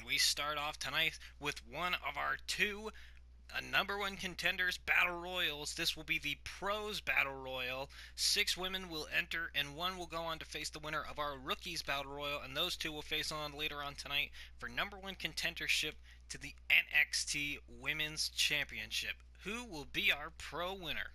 we start off tonight with one of our two number one contenders battle royals. This will be the pros battle royal. 6 women will enter and 1 will go on to face the winner of our rookies battle royal, and those 2 will face on later on tonight for number one contendership to the NXT Women's Championship. Who will be our pro winner?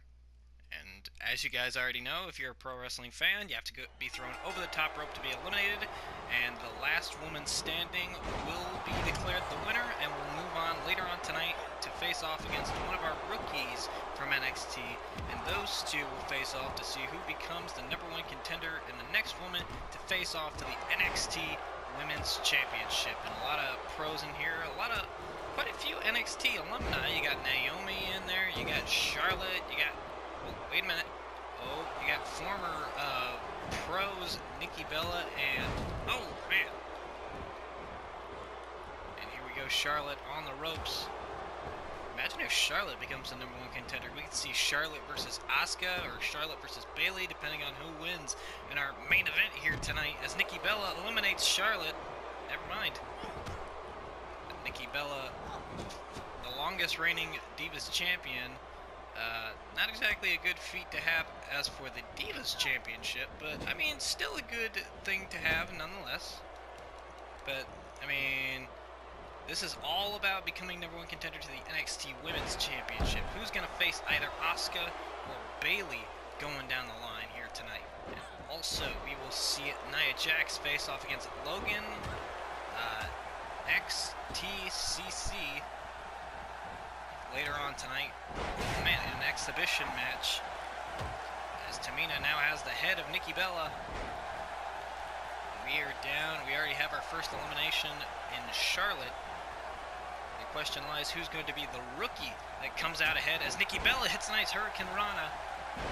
And as you guys already know, if you're a pro wrestling fan, you have to be thrown over the top rope to be eliminated, and the last woman standing will be declared the winner, and we'll move on later on tonight to face off against one of our rookies from NXT, and those 2 will face off to see who becomes the number one contender and the next woman to face off to the NXT Women's Championship. And a lot of pros in here, quite a few NXT alumni. You got Naomi in there, you got Charlotte, you got... Oh, wait a minute. Oh, you got former pros Nikki Bella and... Oh, man. And here we go, Charlotte on the ropes. Imagine if Charlotte becomes the number one contender. We could see Charlotte versus Asuka or Charlotte versus Bayley, depending on who wins in our main event here tonight, as Nikki Bella eliminates Charlotte. Never mind. But Nikki Bella, the longest reigning Divas champion... not exactly a good feat to have as for the Divas Championship, but, I mean, still a good thing to have nonetheless. But, I mean, this is all about becoming number one contender to the NXT Women's Championship. Who's going to face either Asuka or Bayley going down the line here tonight? And also, we will see Nia Jax face off against Logan XTCC later on tonight. Man, in an exhibition match, as Tamina now has the head of Nikki Bella. We are down. We already have our first elimination in Charlotte. The question lies, who's going to be the rookie that comes out ahead as Nikki Bella hits a nice Hurricane Rana,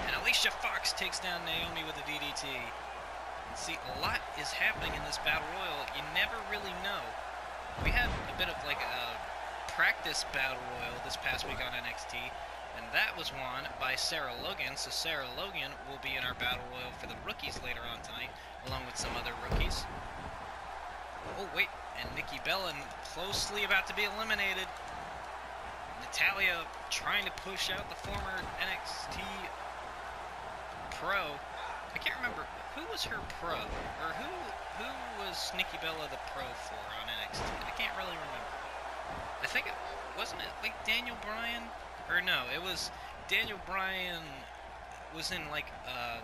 and Alicia Fox takes down Naomi with a DDT. And see, a lot is happening in this battle royal. You never really know. We had a bit of like a practice battle royal this past week on NXT, and that was won by Sarah Logan. So Sarah Logan will be in our battle royal for the rookies later on tonight, along with some other rookies. Oh wait, and Nikki Bella closely about to be eliminated. Natalya trying to push out the former NXT pro. I can't remember who was her pro, or who was Nikki Bella the pro for on NXT. I can't really remember. I think wasn't it like Daniel Bryan? Or no, it was Daniel Bryan was in like a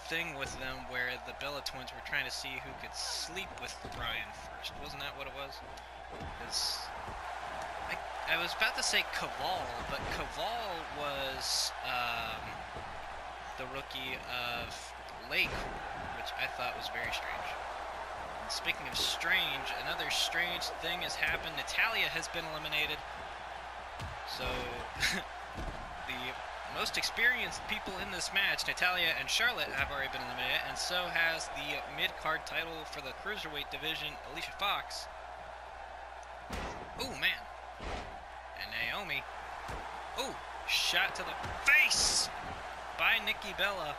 thing with them where the Bella twins were trying to see who could sleep with Bryan first. Wasn't that what it was? I was about to say Caval, but Caval was the rookie of Lake, which I thought was very strange. Speaking of strange, another strange thing has happened. Natalya has been eliminated. So, the most experienced people in this match, Natalya and Charlotte, have already been eliminated, and so has the mid-card title for the Cruiserweight division, Alicia Fox. Oh, man. And Naomi. Oh, shot to the face by Nikki Bella.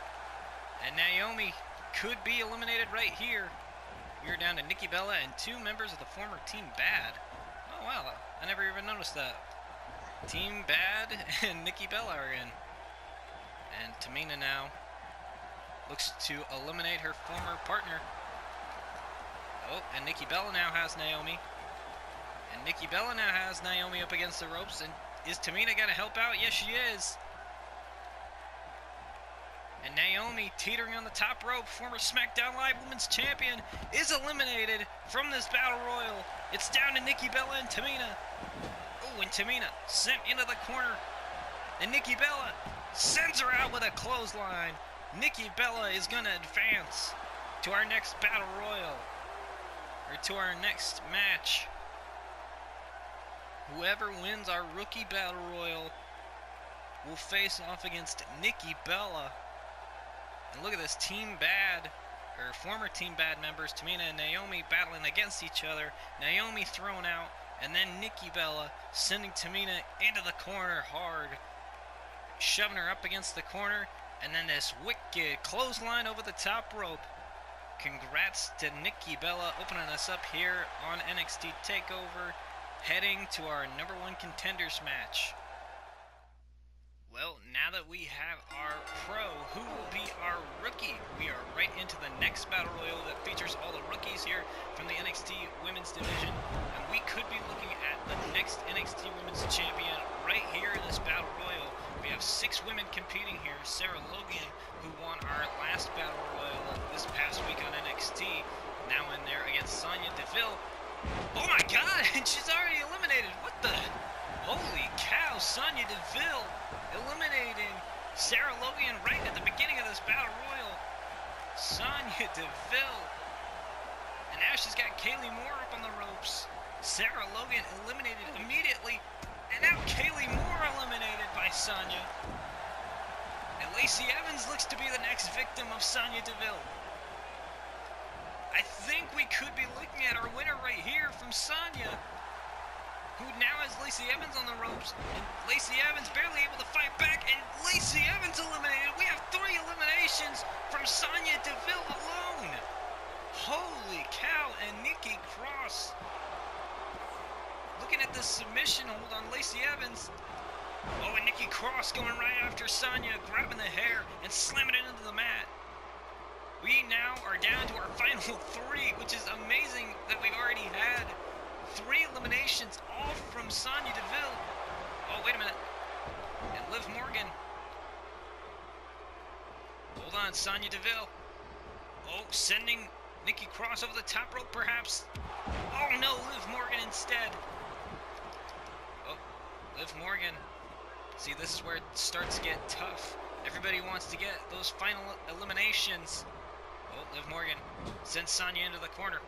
And Naomi could be eliminated right here. We're down to Nikki Bella and 2 members of the former Team Bad. Oh wow, I never even noticed that. Team Bad and Nikki Bella are in. And Tamina now looks to eliminate her former partner. Oh, and Nikki Bella now has Naomi. And Nikki Bella now has Naomi up against the ropes. And is Tamina going to help out? Yes, she is. And Naomi, teetering on the top rope, former SmackDown Live Women's Champion, is eliminated from this Battle Royal. It's down to Nikki Bella and Tamina. Oh, and Tamina sent into the corner. And Nikki Bella sends her out with a clothesline. Nikki Bella is going to advance to our next Battle Royal. Or to our next match. Whoever wins our rookie Battle Royal will face off against Nikki Bella. And look at this, Team Bad, or former Team Bad members, Tamina and Naomi battling against each other. Naomi thrown out, and then Nikki Bella sending Tamina into the corner hard, shoving her up against the corner, and then this wicked clothesline over the top rope. Congrats to Nikki Bella opening us up here on NXT TakeOver, heading to our number 1 contenders match. Well, now that we have our pro, who will be our rookie? We are right into the next Battle Royal that features all the rookies here from the NXT Women's Division. And we could be looking at the next NXT Women's Champion right here in this Battle Royal. We have 6 women competing here. Sarah Logan, who won our last Battle Royal this past week on NXT, now in there against Sonya Deville. Oh my god, and she's already eliminated. What the? Holy cow, Sonya Deville eliminating Sarah Logan right at the beginning of this Battle Royal. Sonya Deville. And now she's got Kaylee Moore up on the ropes. Sarah Logan eliminated immediately. And now Kaylee Moore eliminated by Sonya. And Lacey Evans looks to be the next victim of Sonya Deville. I think we could be looking at our winner right here from Sonya, who now has Lacey Evans on the ropes, and Lacey Evans barely able to fight back, and Lacey Evans eliminated. We have 3 eliminations from Sonya Deville alone. Holy cow, and Nikki Cross. Looking at the submission hold on Lacey Evans. Oh, and Nikki Cross going right after Sonya, grabbing the hair and slamming it into the mat. We now are down to our final 3, which is amazing that we already had 3 eliminations, all from Sonya Deville. Oh, wait a minute. And Liv Morgan. Hold on, Sonya Deville. Oh, sending Nikki Cross over the top rope, perhaps. Oh, no, Liv Morgan instead. Oh, Liv Morgan. See, this is where it starts to get tough. Everybody wants to get those final eliminations. Oh, Liv Morgan sends Sonya into the corner.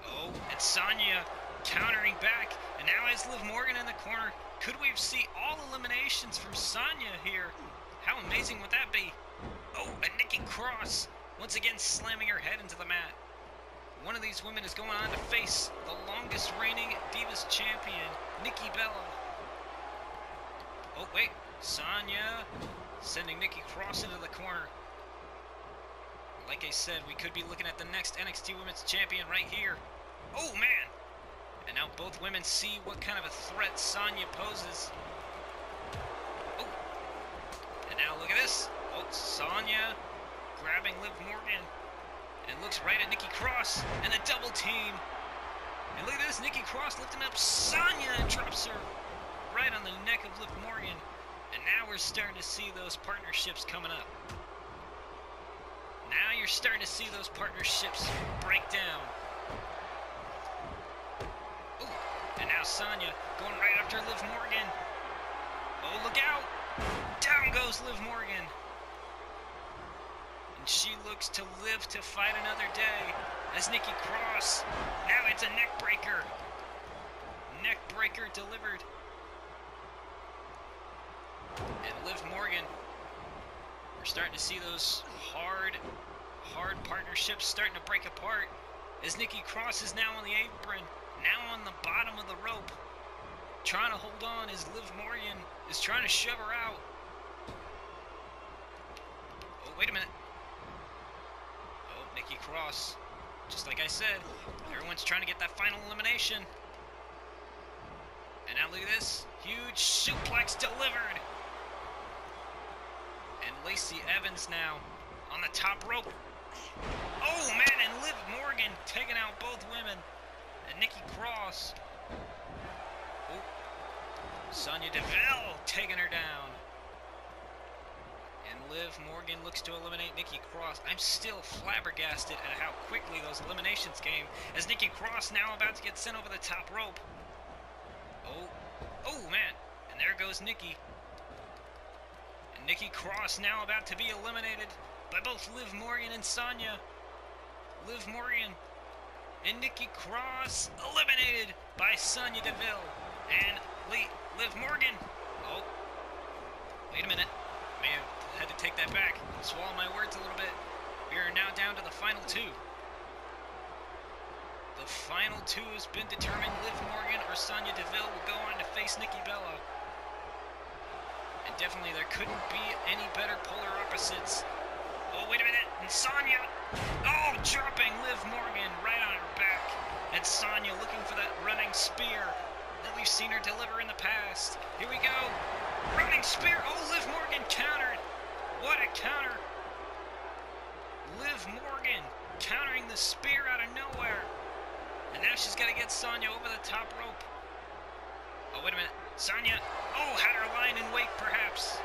Oh, and Sonya countering back, and now has Liv Morgan in the corner. Could we see all eliminations from Sonya here? How amazing would that be? Oh, and Nikki Cross once again slamming her head into the mat. One of these women is going on to face the longest reigning Divas champion, Nikki Bella. Oh, wait, Sonya sending Nikki Cross into the corner. Like I said, we could be looking at the next NXT Women's Champion right here. Oh, man! And now both women see what kind of a threat Sonya poses. Oh! And now look at this. Oh, Sonya grabbing Liv Morgan. And looks right at Nikki Cross. And the double team. And look at this. Nikki Cross lifting up Sonya and drops her right on the neck of Liv Morgan. And now we're starting to see those partnerships coming up. Now you're starting to see those partnerships break down. Ooh, and now Sonya going right after Liv Morgan. Oh, look out! Down goes Liv Morgan. And she looks to live to fight another day as Nikki Cross. Now it's a neck breaker. Neck breaker delivered. And Liv Morgan. We're starting to see those hard partnerships starting to break apart as Nikki Cross is now on the apron, now on the bottom of the rope, trying to hold on as Liv Morgan is trying to shove her out. Oh, wait a minute. Oh, Nikki Cross, just like I said, everyone's trying to get that final elimination. And now look at this, huge suplex delivered. And Lacey Evans now on the top rope. Oh, man, and Liv Morgan taking out both women. And Nikki Cross. Oh, Sonya Deville taking her down. And Liv Morgan looks to eliminate Nikki Cross. I'm still flabbergasted at how quickly those eliminations came, as Nikki Cross now about to get sent over the top rope. Oh, man, and there goes Nikki. Nikki Cross now about to be eliminated by both Liv Morgan and Sonya. Liv Morgan and Nikki Cross eliminated by Sonya Deville and Liv Morgan. Oh, wait a minute. May have had to take that back. Swallow my words a little bit. We are now down to the final 2. The final 2 has been determined. Liv Morgan or Sonya Deville will go on to face Nikki Bella. And definitely there couldn't be any better polar opposites. Oh, Oh, wait a minute. And Sonya. Oh, dropping Liv Morgan right on her back. And Sonya looking for that running spear that we've seen her deliver in the past. Here we go. Running spear. Oh, Liv Morgan countered. What a counter. Liv Morgan countering the spear out of nowhere. And now she's got to get Sonya over the top rope. Oh, wait a minute. Sonya. Oh, had her lying in wait, perhaps.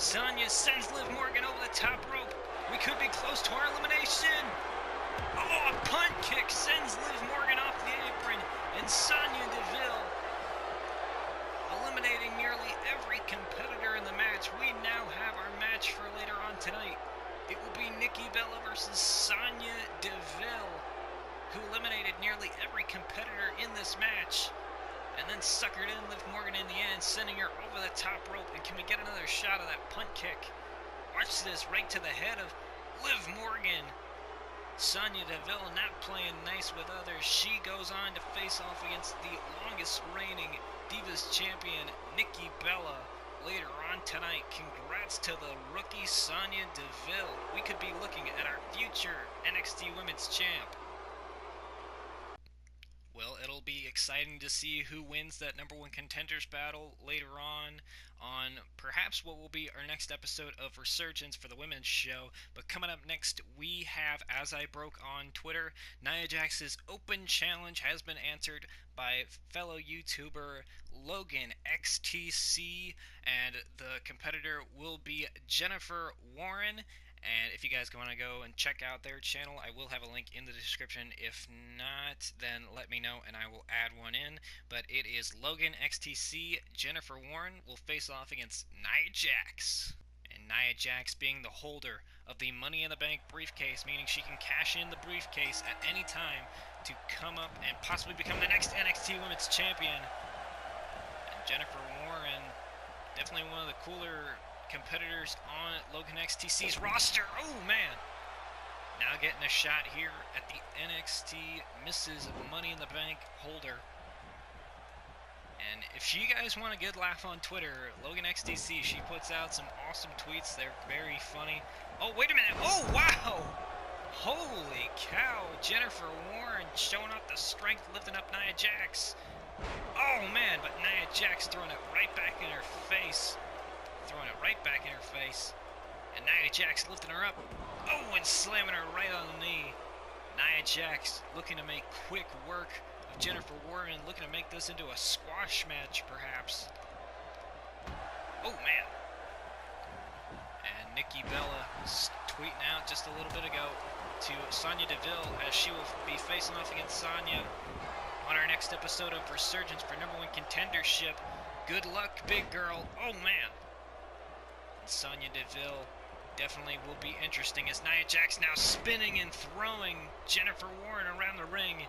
Sonya sends Liv Morgan over the top rope. We could be close to our elimination. Oh, a punt kick sends Liv Morgan off the apron. And Sonya Deville, eliminating nearly every competitor in the match. We now have our match for later on tonight. It will be Nikki Bella versus Sonya Deville, who eliminated nearly every competitor in this match. And then suckered in Liv Morgan in the end, sending her over the top rope. And can we get another shot of that punt kick? Watch this, right to the head of Liv Morgan. Sonya Deville not playing nice with others. She goes on to face off against the longest reigning Divas champion, Nikki Bella, later on tonight. Congrats to the rookie Sonya Deville. We could be looking at our future NXT Women's Champ. Well, it'll be exciting to see who wins that #1 contenders battle later on perhaps what will be our next episode of Resurgence for the women's show. But coming up next, we have, as I broke on Twitter, Nia Jax's open challenge has been answered by fellow YouTuber LoganXTCC, and the competitor will be Jennifer Warren. And if you guys want to go and check out their channel, I will have a link in the description. If not, then let me know and I will add one in. But it is LoganXTC. Jennifer Warren will face off against Nia Jax. And Nia Jax being the holder of the Money in the Bank briefcase, meaning she can cash in the briefcase at any time to come up and possibly become the next NXT Women's Champion. And Jennifer Warren, definitely one of the cooler competitors on LoganXTC's roster. Oh man, now getting a shot here at the NXT Mrs. Money in the Bank holder. And if you guys want a good laugh on Twitter, LoganXTC, she puts out some awesome tweets. They're very funny. Oh, wait a minute. Oh, wow. Holy cow. Jennifer Warren showing off the strength, lifting up Nia Jax. Oh man, but Nia Jax throwing it right back in her face. Throwing it right back in her face. And Nia Jax lifting her up. Oh, and slamming her right on the knee. Nia Jax looking to make quick work of Jennifer Warren, looking to make this into a squash match, perhaps. Oh, man. And Nikki Bella was tweeting out just a little bit ago to Sonya Deville as she will be facing off against Sonya on our next episode of Resurgence for #1 contendership. Good luck, big girl. Oh, man. Sonya Deville definitely will be interesting as Nia Jax now spinning and throwing Jennifer Warren around the ring.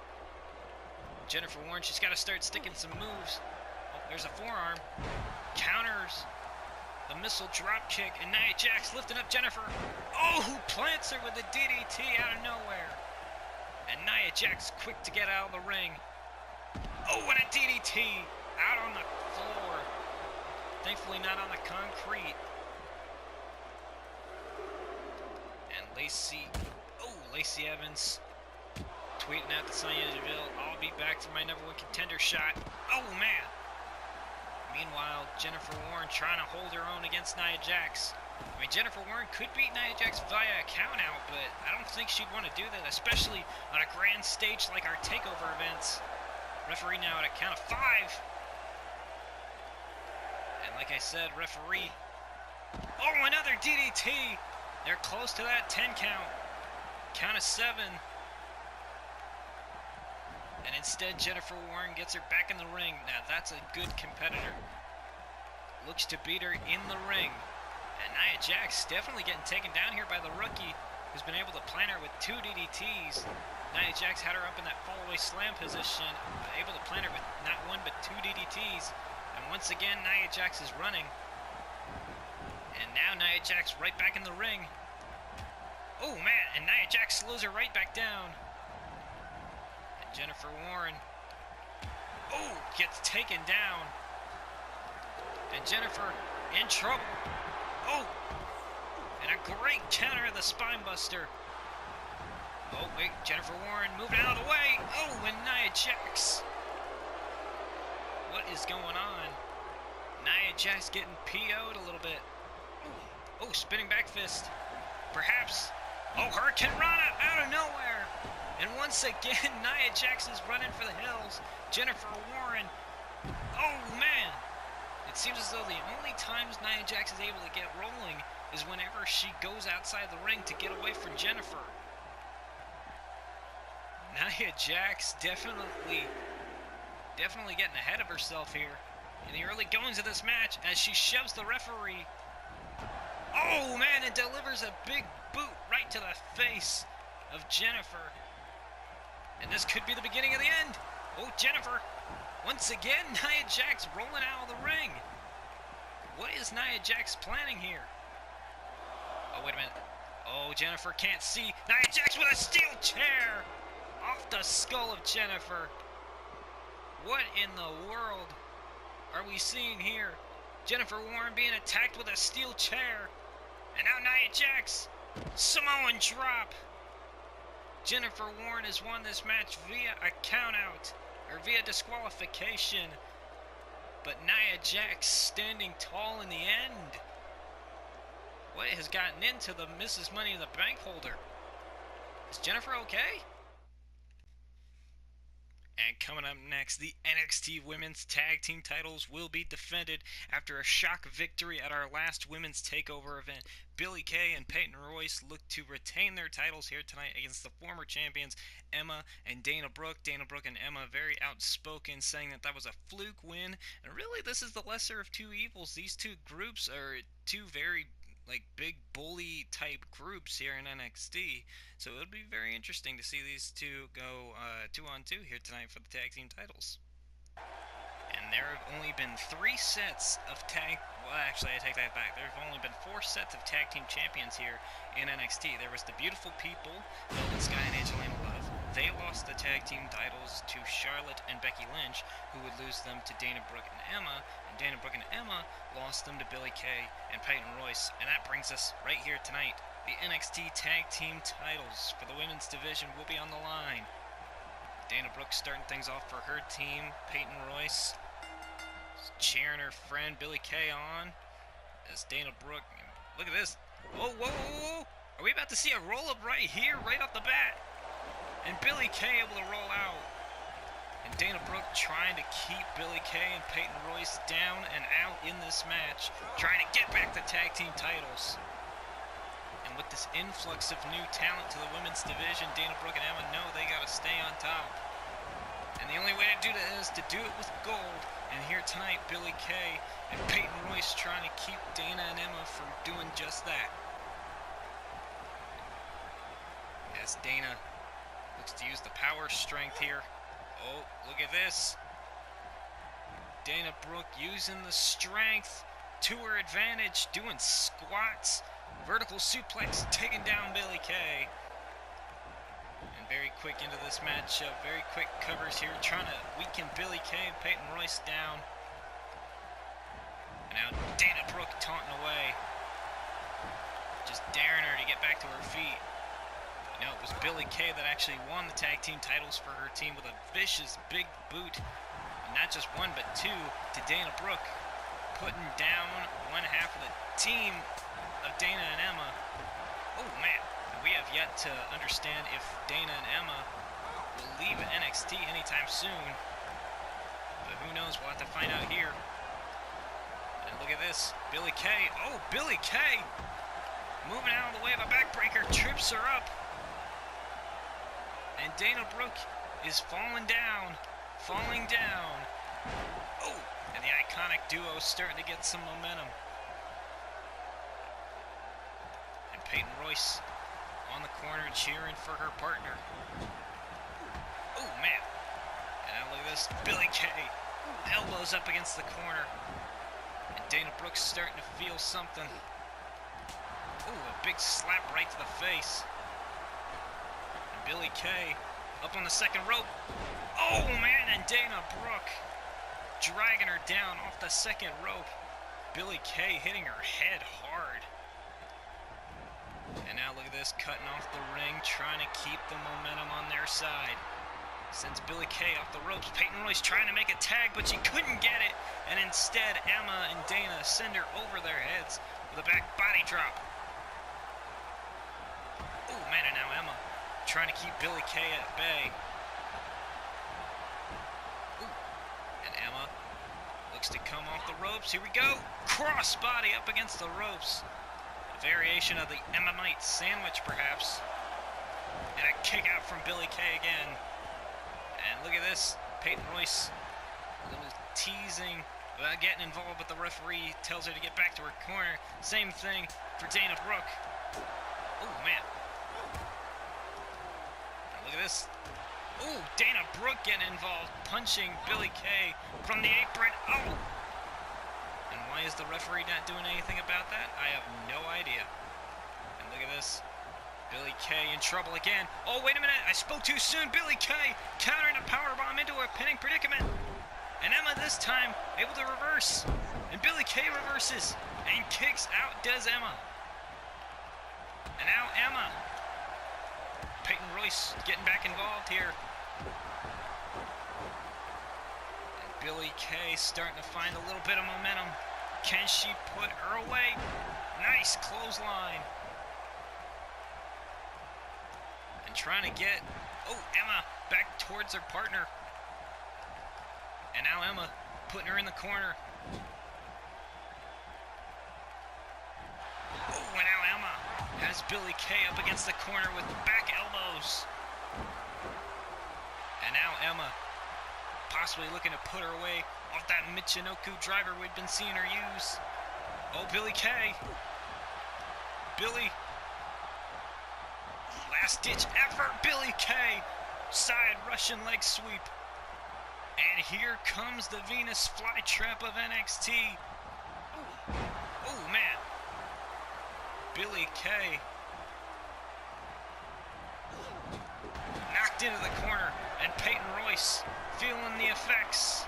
Jennifer Warren, she's got to start sticking some moves. Oh, there's a forearm. Counters the missile drop kick, and Nia Jax lifting up Jennifer. Oh, who plants her with a DDT out of nowhere. And Nia Jax quick to get out of the ring. Oh, and a DDT out on the floor. Thankfully not on the concrete. Lacey Evans tweeting out to Sonya Deville, I'll be back for my #1 contender shot. Oh, man. Meanwhile, Jennifer Warren trying to hold her own against Nia Jax. I mean, Jennifer Warren could beat Nia Jax via a count-out, but I don't think she'd want to do that, especially on a grand stage like our TAKEOVER events. Referee now at a count of 5. And like I said, referee. Oh, another DDT. They're close to that 10 count. Count of 7. And instead, Jennifer Warren gets her back in the ring. Now, that's a good competitor. Looks to beat her in the ring. And Nia Jax definitely getting taken down here by the rookie, who's been able to plant her with 2 DDTs. Nia Jax had her up in that fallaway slam position, able to plant her with not 1 but 2 DDTs. And once again, Nia Jax is running. And now Nia Jax right back in the ring. Oh man, and Nia Jax slows her right back down. And Jennifer Warren, oh, gets taken down. And Jennifer in trouble. Oh, And a great counter of the spinebuster. Oh, wait, Jennifer Warren moving out of the way. Oh, and Nia Jax. What is going on? Nia Jax getting PO'd a little bit. Oh, spinning back fist. Perhaps. Oh, Hurricane Rana out of nowhere. And once again, Nia Jax is running for the hills. Jennifer Warren. Oh, man. It seems as though the only times Nia Jax is able to get rolling is whenever she goes outside the ring to get away from Jennifer. Nia Jax definitely getting ahead of herself here in the early goings of this match as she shoves the referee. Oh man, and delivers a big boot right to the face of Jennifer. And this could be the beginning of the end. Oh, Jennifer. Once again, Nia Jax rolling out of the ring. What is Nia Jax planning here? Oh, wait a minute. Oh, Jennifer can't see. Nia Jax with a steel chair off the skull of Jennifer. What in the world are we seeing here? Jennifer Warren being attacked with a steel chair. And now Nia Jax. Samoan drop. Jennifer Warren has won this match via a countout, or via disqualification. But Nia Jax standing tall in the end. What has gotten into the Mrs. Money in the Bank holder? Is Jennifer okay? And coming up next, the NXT Women's Tag Team titles will be defended after a shock victory at our last Women's TakeOver event. Billie Kay and Peyton Royce look to retain their titles here tonight against the former champions Emma and Dana Brooke. Dana Brooke and Emma very outspoken, saying that was a fluke win. And really, this is the lesser of two evils. These two groups are two very big bully type groups here in NXT, so it would be very interesting to see these two go 2-on-2 here tonight for the tag team titles. And there have only been 3 sets of actually I take that back. There have only been 4 sets of tag team champions here in NXT. There was the Beautiful People, Golden Sky and Angelina Love. They lost the tag team titles to Charlotte and Becky Lynch, who would lose them to Dana Brooke and Emma. And Dana Brooke and Emma lost them to Billie Kay and Peyton Royce. And that brings us right here tonight. The NXT tag team titles for the women's division will be on the line. Dana Brooke starting things off for her team. Peyton Royce cheering her friend Billie Kay on. As Dana Brooke, look at this. Whoa, whoa, whoa, whoa. Are we about to see a roll-up right here, right off the bat? And Billie Kay able to roll out. And Dana Brooke trying to keep Billie Kay and Peyton Royce down and out in this match, trying to get back the tag team titles. And with this influx of new talent to the women's division, Dana Brooke and Emma know they gotta stay on top. And the only way to do that is to do it with gold. And here tonight, Billie Kay and Peyton Royce trying to keep Dana and Emma from doing just that. As Dana looks to use the power strength here. Oh, look at this. Dana Brooke using the strength to her advantage, doing squats, vertical suplex, taking down Billie Kay. And very quick into this matchup, very quick covers here, trying to weaken Billie Kay and Peyton Royce down. And now Dana Brooke taunting away, just daring her to get back to her feet. No, it was Billie Kay that actually won the tag team titles for her team with a vicious big boot. And not just one, but 2 to Dana Brooke, putting down one half of the team of Dana and Emma. Oh, man. We have yet to understand if Dana and Emma will leave NXT anytime soon. But who knows? We'll have to find out here. And look at this. Billie Kay. Oh, Billie Kay moving out of the way of a backbreaker. Trips her up. And Dana Brooke is falling down. Oh, and the iconic duo is starting to get some momentum. And Peyton Royce on the corner cheering for her partner. Oh, man. And now look at this. Billie Kay. Elbows up against the corner. And Dana Brooke's starting to feel something. Oh, a big slap right to the face. Billie Kay up on the second rope. Oh, man, and Dana Brooke dragging her down off the second rope. Billie Kay hitting her head hard. And now look at this, cutting off the ring, trying to keep the momentum on their side. Sends Billie Kay off the ropes. Peyton Royce trying to make a tag, but she couldn't get it. And instead, Emma and Dana send her over their heads with a back body drop. Oh man, and now Emma trying to keep Billie Kay at bay. Ooh. And Emma looks to come off the ropes. Here we go. Cross body up against the ropes. A variation of the Emmamite sandwich, perhaps. And a kick out from Billie Kay again. And look at this, Peyton Royce, a little teasing without getting involved, but the referee tells her to get back to her corner. Same thing for Dana Brooke. Oh, man. And look at this. Oh, Dana Brooke getting involved, punching Billie Kay from the apron. Oh! And why is the referee not doing anything about that? I have no idea. And look at this. Billie Kay in trouble again. Oh, wait a minute. I spoke too soon. Billie Kay countering a powerbomb into a pinning predicament. And Emma this time able to reverse. And Billie Kay reverses and kicks out does Emma. And now Emma. Peyton Royce getting back involved here. And Billie Kay starting to find a little bit of momentum. Can she put her away? Nice clothesline. Trying to get, Emma back towards her partner. And now Emma putting her in the corner. Oh, and now Emma has Billie Kay up against the corner with back elbows. And now Emma possibly looking to put her away off that Michinoku driver we've been seeing her use. Oh, Billie Kay. Billie. Last-ditch effort, Billie Kay, side Russian leg sweep. And here comes the Venus flytrap of NXT. Oh, man. Billie Kay knocked into the corner, and Peyton Royce feeling the effects.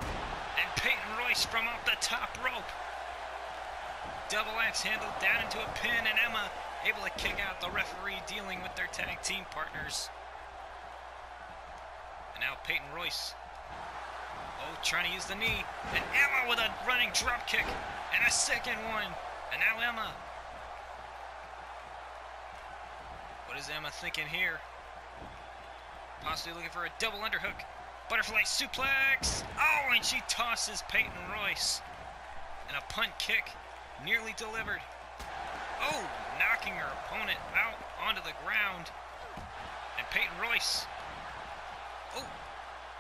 And Peyton Royce from off the top rope. Double axe handle down into a pin, and Emma able to kick out the referee dealing with their tag team partners. And now Peyton Royce. Oh, trying to use the knee. And Emma with a running drop kick. And a second one. And now Emma. What is Emma thinking here? Possibly looking for a double underhook. Butterfly suplex. Oh, and she tosses Peyton Royce. And a punt kick nearly delivered. Oh, knocking her opponent out onto the ground. And Peyton Royce. Oh,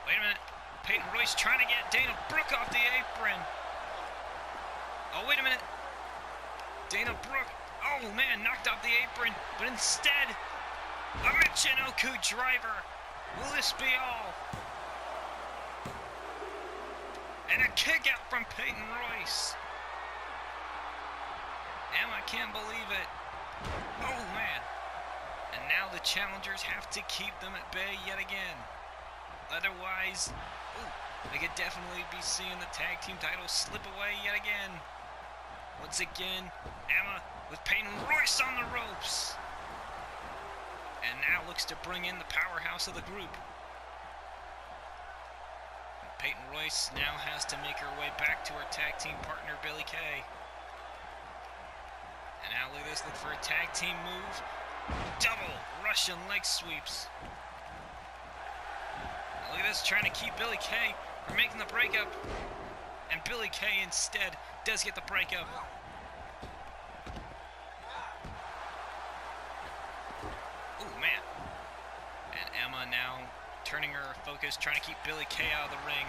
wait a minute. Peyton Royce trying to get Dana Brooke off the apron. Oh, wait a minute. Dana Brooke. Oh, man, knocked off the apron. But instead, a Michinoku driver. Will this be all? And a kick out from Peyton Royce. Emma can't believe it. Oh, man. And now the challengers have to keep them at bay yet again. Otherwise, they could definitely be seeing the tag team titles slip away yet again. Once again, Emma with Peyton Royce on the ropes. And now looks to bring in the powerhouse of the group. Peyton Royce now has to make her way back to her tag team partner, Billie Kay. And now look at this, look for a tag team move. Double Russian leg sweeps. Look at this, trying to keep Billie Kay from making the breakup. And Billie Kay instead does get the breakup. Oh, man. And Emma now turning her focus, trying to keep Billie Kay out of the ring.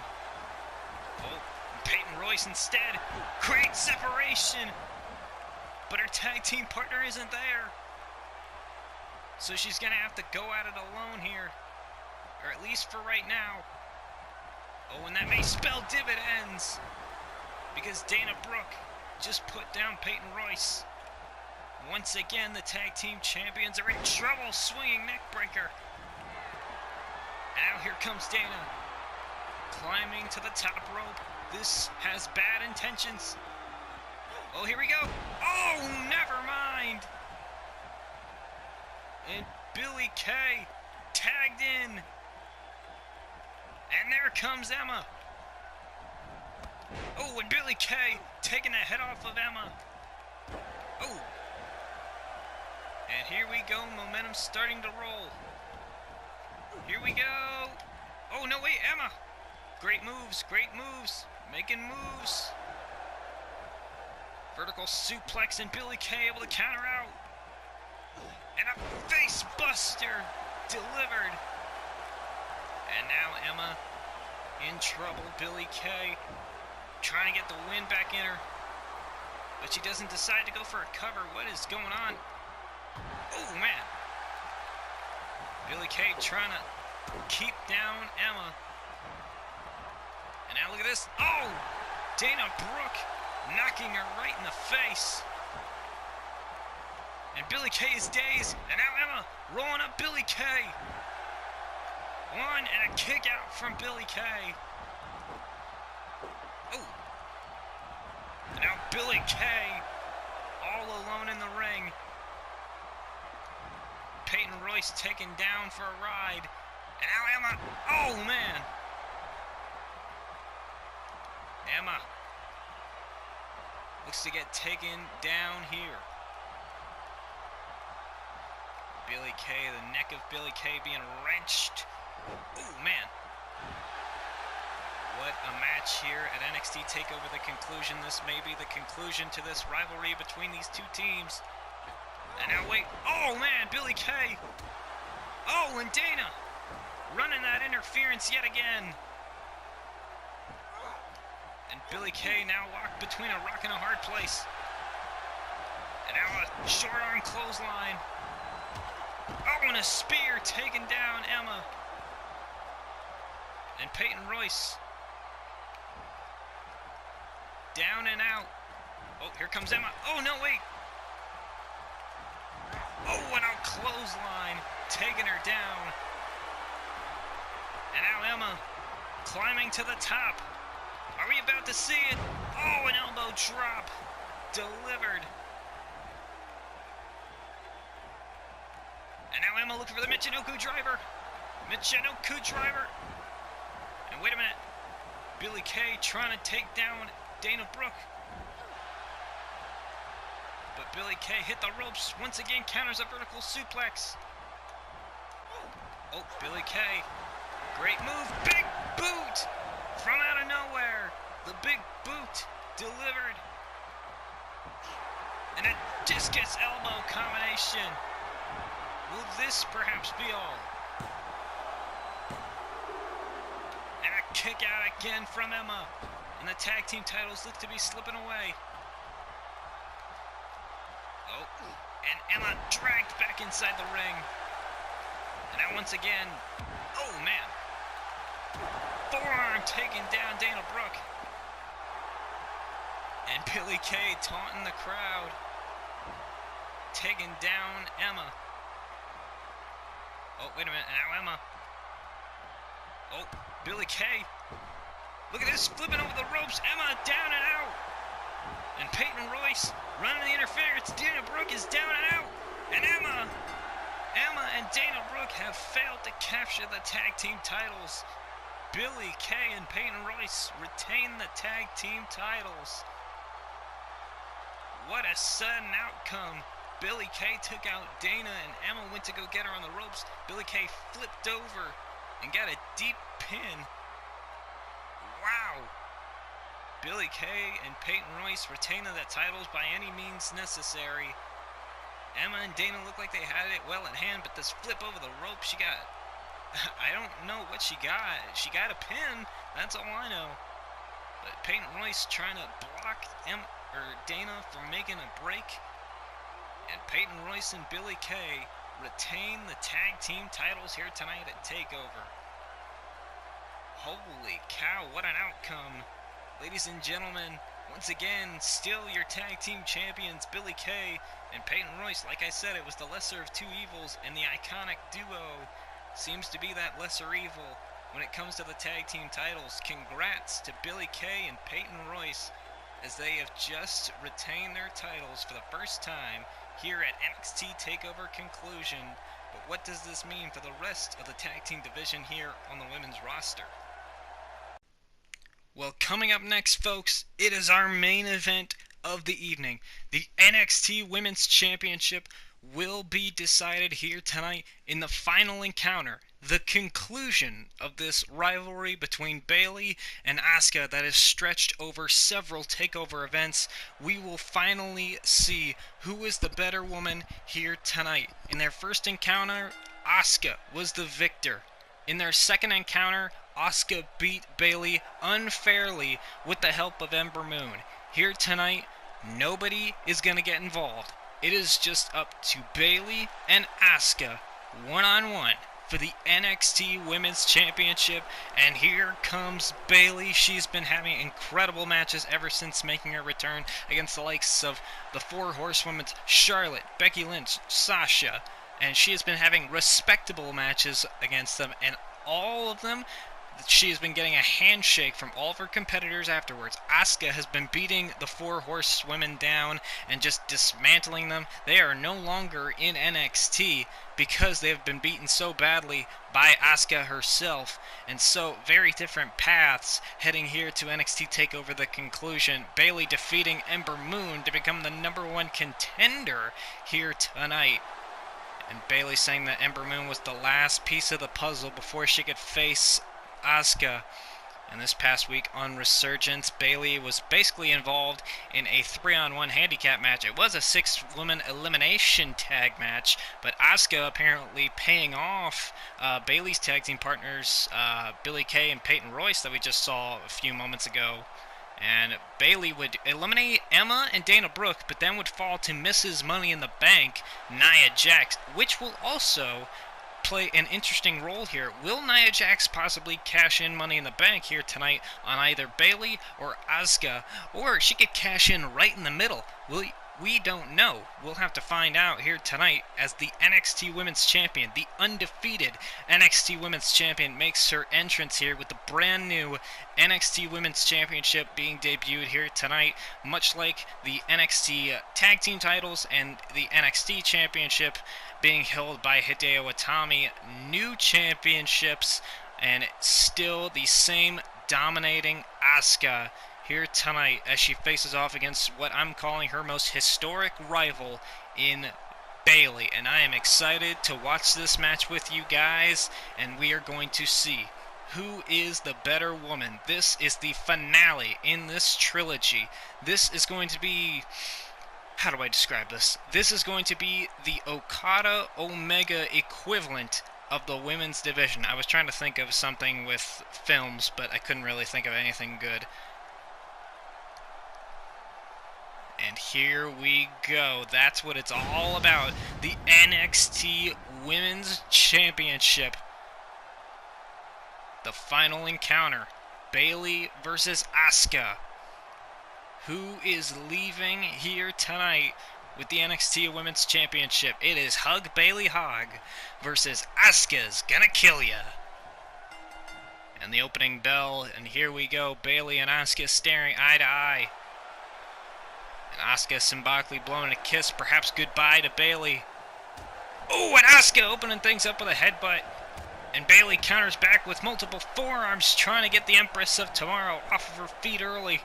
Oh, Peyton Royce instead. Great separation. But her tag team partner isn't there. So she's going to have to go at it alone here. Or at least for right now. Oh, and that may spell dividends. Because Dana Brooke just put down Peyton Royce. Once again, the tag team champions are in trouble, swinging neck breaker. And now here comes Dana. Climbing to the top rope. This has bad intentions. Oh, here we go. Oh, never mind. And Billie Kay tagged in. And there comes Emma. Oh, and Billie Kay taking the head off of Emma. Oh. And here we go. Momentum starting to roll. Here we go. Oh, no, wait, Emma. Great moves, making moves. Vertical suplex and Billie Kay able to counter out. And a face buster delivered. And now Emma in trouble. Billie Kay trying to get the win back in her. But she doesn't decide to go for a cover. What is going on? Oh, man. Billie Kay trying to keep down Emma. And now look at this. Oh! Dana Brooke knocking her right in the face. And Billie Kay is dazed. And now Emma rolling up Billie Kay. One and a kick out from Billie Kay. Oh. And now Billie Kay all alone in the ring. Peyton Royce taken down for a ride. And now Emma. Oh, man. Emma looks to get taken down here. Billie Kay, the neck of Billie Kay being wrenched. Oh, man. What a match here at NXT TakeOver. The conclusion. This may be the conclusion to this rivalry between these two teams. And now wait. Oh, man, Billie Kay. Oh, and Dana running that interference yet again. And Billie Kay now locked between a rock and a hard place. And now a short arm clothesline. Oh, and a spear taking down Emma. And Peyton Royce. Down and out. Oh, here comes Emma. Oh, no, wait. Oh, and a clothesline taking her down. And now Emma climbing to the top. Are we about to see it? Oh, an elbow drop delivered. And now Emma looking for the Michinoku driver. Michinoku driver. And wait a minute. Billie Kay trying to take down Dana Brooke. But Billie Kay hit the ropes. Once again counters a vertical suplex. Oh, Billie Kay. Great move. Big boot from out of nowhere. The big boot delivered. And a discus elbow combination. Will this perhaps be all? And a kick out again from Emma. And the tag team titles look to be slipping away. Oh, and Emma dragged back inside the ring. And now once again, oh man. Forearm taking down Dana Brooke. And Billie Kay taunting the crowd. Taking down Emma. Oh, wait a minute. Now Emma. Oh, Billie Kay. Look at this. Flipping over the ropes. Emma down and out. And Peyton Royce running the interference. Dana Brooke is down and out. And Emma and Dana Brooke have failed to capture the tag team titles. Billie Kay and Peyton Royce retain the tag team titles. What a sudden outcome. Billie Kay took out Dana and Emma went to go get her on the ropes. Billie Kay flipped over and got a deep pin. Wow. Billie Kay and Peyton Royce retaining the titles by any means necessary. Emma and Dana look like they had it well at hand, but this flip over the rope she got, I don't know what she got. She got a pin, that's all I know. But Peyton Royce trying to block Dana from making a break. And Peyton Royce and Billie Kay retain the tag team titles here tonight at TakeOver. Holy cow, what an outcome. Ladies and gentlemen, once again, still your tag team champions, Billie Kay and Peyton Royce. Like I said, it was the lesser of two evils, and the iconic duo seems to be that lesser evil when it comes to the tag team titles. Congrats to Billie Kay and Peyton Royce as they have just retained their titles for the first time here at NXT TakeOver Conclusion. But what does this mean for the rest of the tag team division here on the women's roster? Well, coming up next, folks, it is our main event of the evening. The NXT Women's Championship will be decided here tonight in the final encounter, the conclusion of this rivalry between Bayley and Asuka that is stretched over several TakeOver events. We will finally see who is the better woman here tonight. In their first encounter, Asuka was the victor. In their second encounter, Asuka beat Bayley unfairly with the help of Ember Moon. Here tonight, nobody is going to get involved. It is just up to Bayley and Asuka one-on-one for the NXT Women's Championship. And here comes Bayley. She's been having incredible matches ever since making her return against the likes of the Four Horsewomen, Charlotte, Becky Lynch, Sasha. And she has been having respectable matches against them, and all of them, she has been getting a handshake from all of her competitors afterwards. Asuka has been beating the Four Horsewomen down and just dismantling them. They are no longer in NXT because they have been beaten so badly by Asuka herself. And so, very different paths heading here to NXT TakeOver the conclusion. Bayley defeating Ember Moon to become the #1 contender here tonight. And Bayley saying that Ember Moon was the last piece of the puzzle before she could face Asuka. And this past week on Resurgence, Bayley was basically involved in a 3-on-1 handicap match. It was a 6-woman elimination tag match, but Asuka apparently paying off Bayley's tag team partners, Billie Kay and Peyton Royce, that we just saw a few moments ago. And Bayley would eliminate Emma and Dana Brooke, but then would fall to Mrs. Money in the Bank, Nia Jax, which will also play an interesting role here. Will Nia Jax possibly cash in Money in the Bank here tonight on either Bayley or Asuka? Or she could cash in right in the middle. We don't know. We'll have to find out here tonight as the NXT Women's Champion, the undefeated NXT Women's Champion, makes her entrance here with the brand new NXT Women's Championship being debuted here tonight, much like the NXT Tag Team titles and the NXT Championship being held by Hideo Itami. New championships and still the same dominating Asuka here tonight as she faces off against what I'm calling her most historic rival in Bayley. And I am excited to watch this match with you guys, and we are going to see who is the better woman. This is the finale in this trilogy. This is going to be, how do I describe this? This is going to be the Okada Omega equivalent of the women's division. I was trying to think of something with films, but I couldn't really think of anything good. And here we go. That's what it's all about. The NXT Women's Championship. The final encounter. Bayley versus Asuka. Who is leaving here tonight with the NXT Women's Championship? It is Hug Bayley Hog versus Asuka's Gonna Kill Ya. And the opening bell. And here we go. Bayley and Asuka staring eye to eye. And Asuka symbolically blowing a kiss, perhaps goodbye to Bayley. Oh, and Asuka opening things up with a headbutt. And Bayley counters back with multiple forearms, trying to get the Empress of Tomorrow off of her feet early.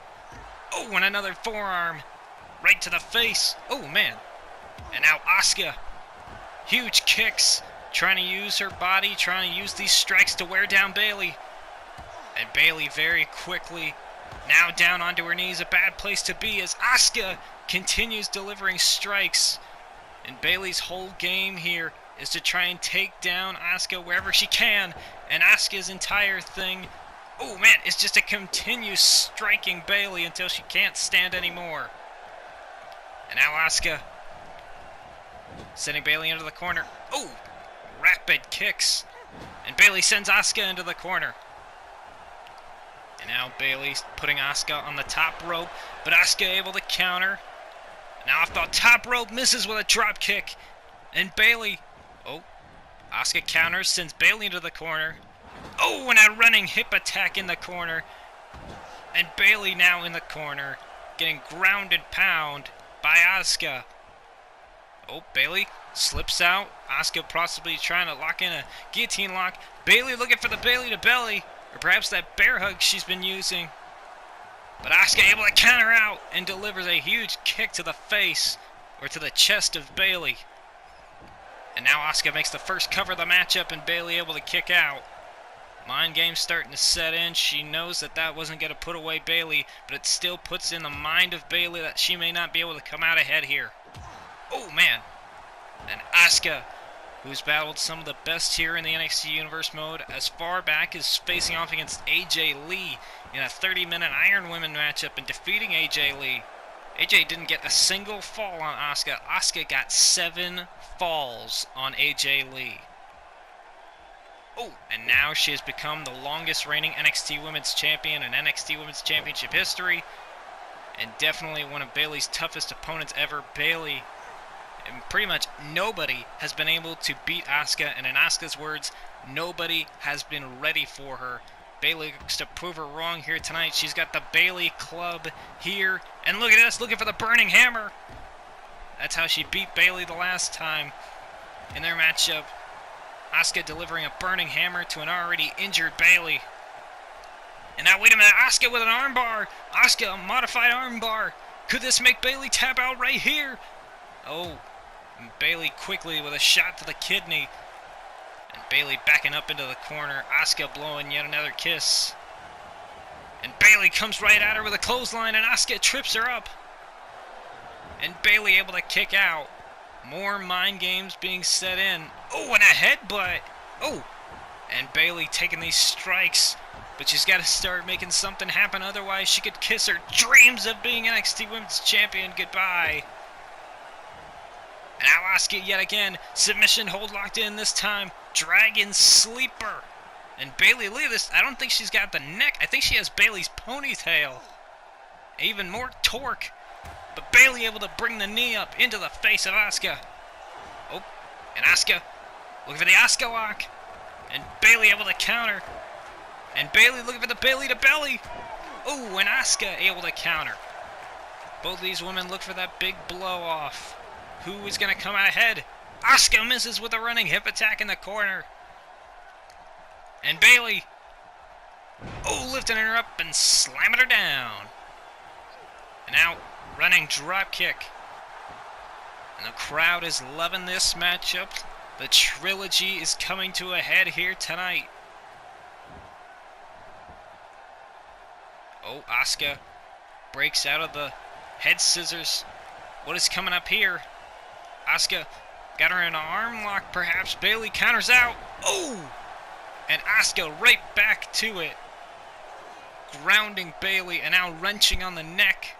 Oh, and another forearm. Right to the face. Oh, man. And now Asuka. Huge kicks. Trying to use her body, trying to use these strikes to wear down Bayley. And Bayley very quickly now down onto her knees, a bad place to be as Asuka continues delivering strikes. And Bayley's whole game here is to try and take down Asuka wherever she can. And Asuka's entire thing, oh man, is just to continue striking Bayley until she can't stand anymore. And now Asuka sending Bayley into the corner. Oh, rapid kicks. And Bayley sends Asuka into the corner. And now Bayley's putting Asuka on the top rope, but Asuka able to counter. Now off the top rope, misses with a drop kick. And Bayley, oh, Asuka counters, sends Bayley into the corner. Oh, and a running hip attack in the corner. And Bayley now in the corner, getting ground and pound by Asuka. Oh, Bayley slips out. Asuka possibly trying to lock in a guillotine lock. Bayley looking for the Bayley to belly. Or perhaps that bear hug she's been using. But Asuka able to counter out and delivers a huge kick to the face. Or to the chest of Bayley. And now Asuka makes the first cover of the matchup and Bayley able to kick out. Mind game's starting to set in. She knows that that wasn't going to put away Bayley. But it still puts in the mind of Bayley that she may not be able to come out ahead here. Oh, man. And Asuka, who's battled some of the best here in the NXT Universe mode, as far back as facing off against AJ Lee in a 30-minute Iron Women matchup and defeating AJ Lee. AJ didn't get a single fall on Asuka. Asuka got 7 falls on AJ Lee. Oh, and now she has become the longest reigning NXT Women's Champion in NXT Women's Championship history. And definitely one of Bayley's toughest opponents ever. Bayley, and pretty much nobody has been able to beat Asuka. And in Asuka's words, nobody has been ready for her. Bayley looks to prove her wrong here tonight. She's got the Bayley Club here. And look at this, looking for the Burning Hammer. That's how she beat Bayley the last time in their matchup. Asuka delivering a Burning Hammer to an already injured Bayley. And now, wait a minute, Asuka with an armbar. Asuka, a modified armbar. Could this make Bayley tap out right here? Oh, and Bayley quickly with a shot to the kidney. And Bayley backing up into the corner. Asuka blowing yet another kiss. And Bayley comes right at her with a clothesline, and Asuka trips her up. And Bayley able to kick out. More mind games being set in. Oh, and a headbutt. Oh, and Bayley taking these strikes. But she's got to start making something happen. Otherwise, she could kiss her dreams of being NXT Women's Champion goodbye. And now Asuka yet again. Submission hold locked in this time. Dragon Sleeper. And Bayley, look at this. I don't think she's got the neck. I think she has Bayley's ponytail. Even more torque. But Bayley able to bring the knee up into the face of Asuka. Oh, and Asuka looking for the Asuka lock. And Bayley able to counter. And Bayley looking for the Bayley to belly. Oh, and Asuka able to counter. Both these women look for that big blow off. Who is going to come out ahead? Asuka misses with a running hip attack in the corner. And Bayley, oh, lifting her up and slamming her down. And now, running drop kick. And the crowd is loving this matchup. The trilogy is coming to a head here tonight. Oh, Asuka breaks out of the head scissors. What is coming up here? Asuka got her in an arm lock, perhaps. Bayley counters out. Oh! And Asuka right back to it. Grounding Bayley and now wrenching on the neck.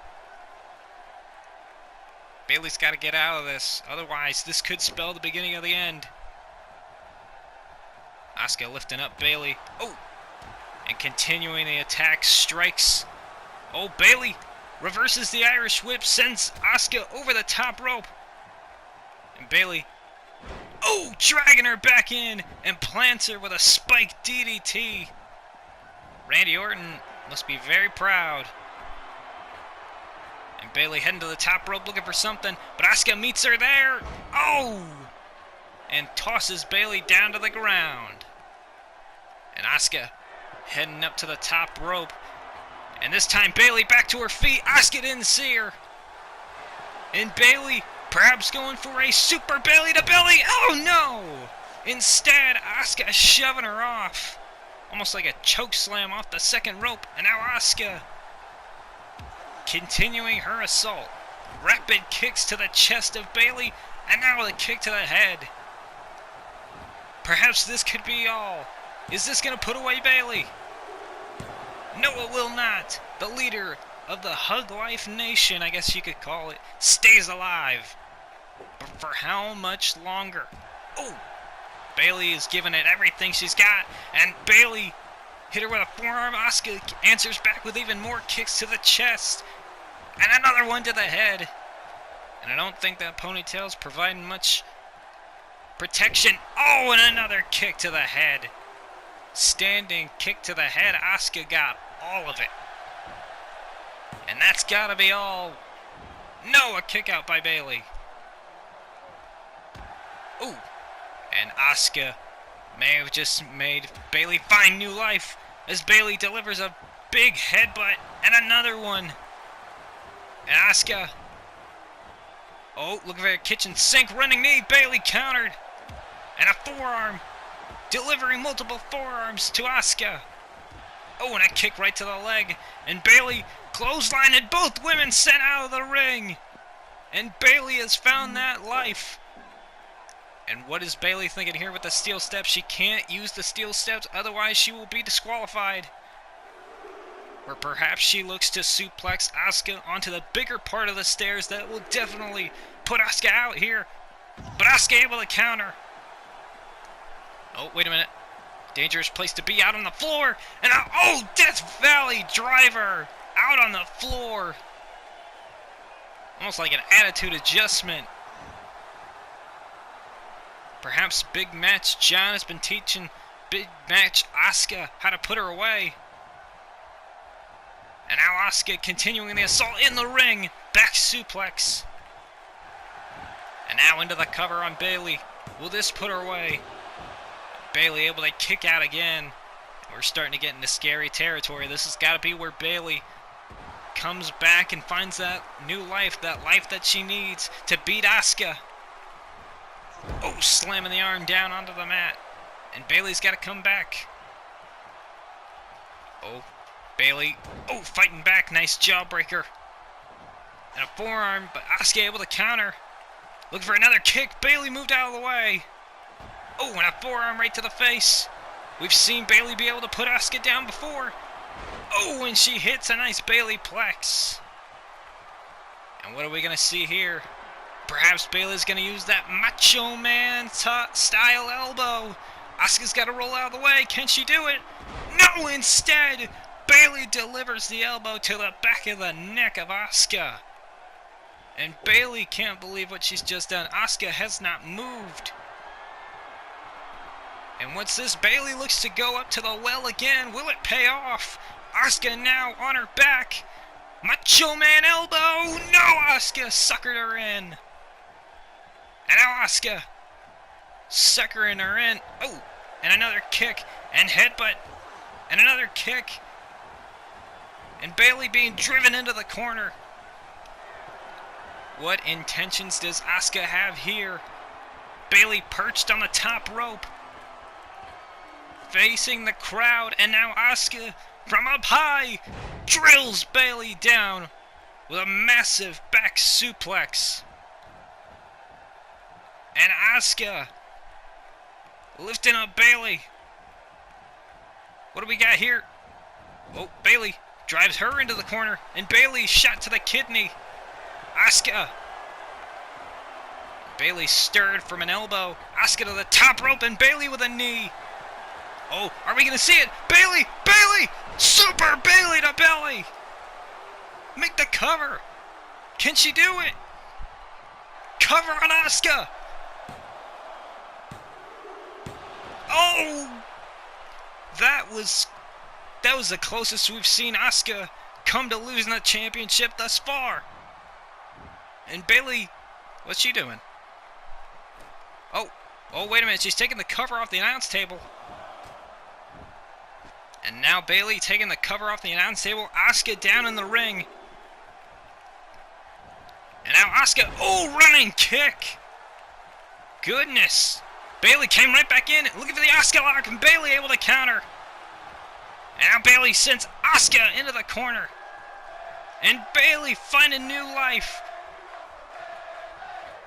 Bayley's got to get out of this. Otherwise, this could spell the beginning of the end. Asuka lifting up Bayley. Oh! And continuing the attack, strikes. Oh, Bayley reverses the Irish whip, sends Asuka over the top rope. And Bayley, oh, dragging her back in and plants her with a spiked DDT. Randy Orton must be very proud. And Bayley heading to the top rope looking for something, but Asuka meets her there. Oh! And tosses Bayley down to the ground. And Asuka heading up to the top rope. And this time Bayley back to her feet. Asuka didn't see her. And Bayley perhaps going for a super Bayley to belly. Oh no! Instead, Asuka shoving her off. Almost like a choke slam off the second rope. And now Asuka continuing her assault. Rapid kicks to the chest of Bayley. And now the kick to the head. Perhaps this could be all. Is this going to put away Bayley? No, it will not. The leader of the Hug Life Nation, I guess you could call it, stays alive. But for how much longer? Oh! Bayley is giving it everything she's got. And Bayley hit her with a forearm. Asuka answers back with even more kicks to the chest. And another one to the head. And I don't think that ponytail's providing much protection. Oh, and another kick to the head. Standing kick to the head. Asuka got all of it. And that's gotta be all. No, a kick out by Bayley. Ooh. And Asuka may have just made Bayley find new life as Bayley delivers a big headbutt and another one. And Asuka. Oh, look at her kitchen sink running knee. Bayley countered. And a forearm. Delivering multiple forearms to Asuka. Oh, and a kick right to the leg. And Bayley clotheslined and both women sent out of the ring. And Bayley has found that life. And what is Bayley thinking here with the steel steps? She can't use the steel steps, otherwise she will be disqualified. Or perhaps she looks to suplex Asuka onto the bigger part of the stairs that will definitely put Asuka out here. But Asuka able to counter. Oh, wait a minute. Dangerous place to be, out on the floor. And oh, Death Valley driver out on the floor. Almost like an attitude adjustment. Perhaps Big Match John has been teaching Big Match Asuka how to put her away. And now Asuka continuing the assault in the ring. Back suplex. And now into the cover on Bayley. Will this put her away? Bayley able to kick out again. We're starting to get into scary territory. This has got to be where Bayley comes back and finds that new life, that life that she needs to beat Asuka. Oh, slamming the arm down onto the mat. And Bayley's got to come back. Oh, Bayley. Oh, fighting back. Nice jawbreaker. And a forearm, but Asuka able to counter. Looking for another kick. Bayley moved out of the way. Oh, and a forearm right to the face. We've seen Bayley be able to put Asuka down before. Oh, and she hits a nice Bayley plex. And what are we going to see here? Perhaps Bayley's going to use that Macho Man style elbow. Asuka's got to roll out of the way. Can she do it? No, instead, Bayley delivers the elbow to the back of the neck of Asuka. And Bayley can't believe what she's just done. Asuka has not moved. And what's this? Bayley looks to go up to the well again. Will it pay off? Asuka now on her back. Macho Man elbow. No, Asuka suckered her in. And now Asuka suckering her in. Oh, and another kick. And headbutt. And another kick. And Bayley being driven into the corner. What intentions does Asuka have here? Bayley perched on the top rope. Facing the crowd. And now Asuka from up high drills Bayley down with a massive back suplex. And Asuka lifting up Bayley. What do we got here? Oh, Bayley drives her into the corner. And Bayley shot to the kidney. Asuka. Bayley stirred from an elbow. Asuka to the top rope and Bayley with a knee. Oh, are we going to see it? Bayley! Bayley! Super Bayley to belly! Make the cover! Can she do it? Cover on Asuka! Oh! That was the closest we've seen Asuka come to losing the championship thus far. And Bayley, what's she doing? Oh, wait a minute. She's taking the cover off the announce table. And now Bayley taking the cover off the announce table. Asuka down in the ring. And now Asuka, oh, running kick. Goodness. Bayley came right back in. Looking for the Asuka lock, and Bayley able to counter. And now Bayley sends Asuka into the corner. And Bayley finding new life.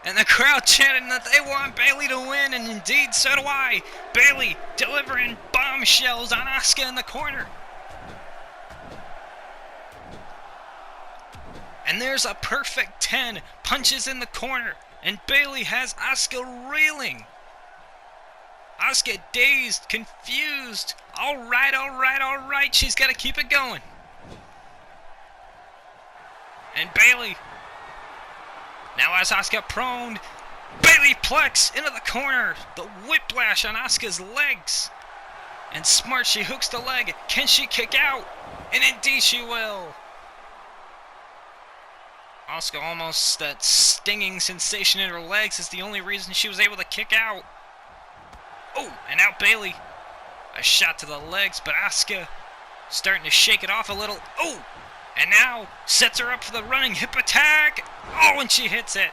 And the crowd chanting that they want Bayley to win, and indeed, so do I. Bayley delivering bombshells on Asuka in the corner. And there's a perfect 10 punches in the corner, and Bayley has Asuka reeling. Asuka dazed, confused. All right. She's got to keep it going. And Bayley now has Asuka prone. Bayley plex into the corner. The whiplash on Asuka's legs. And smart, she hooks the leg. Can she kick out? And indeed she will. Asuka almost that stinging sensation in her legs is the only reason she was able to kick out. Oh, and now Bayley. A shot to the legs, but Asuka starting to shake it off a little. Oh, and now sets her up for the running hip attack. Oh, and she hits it.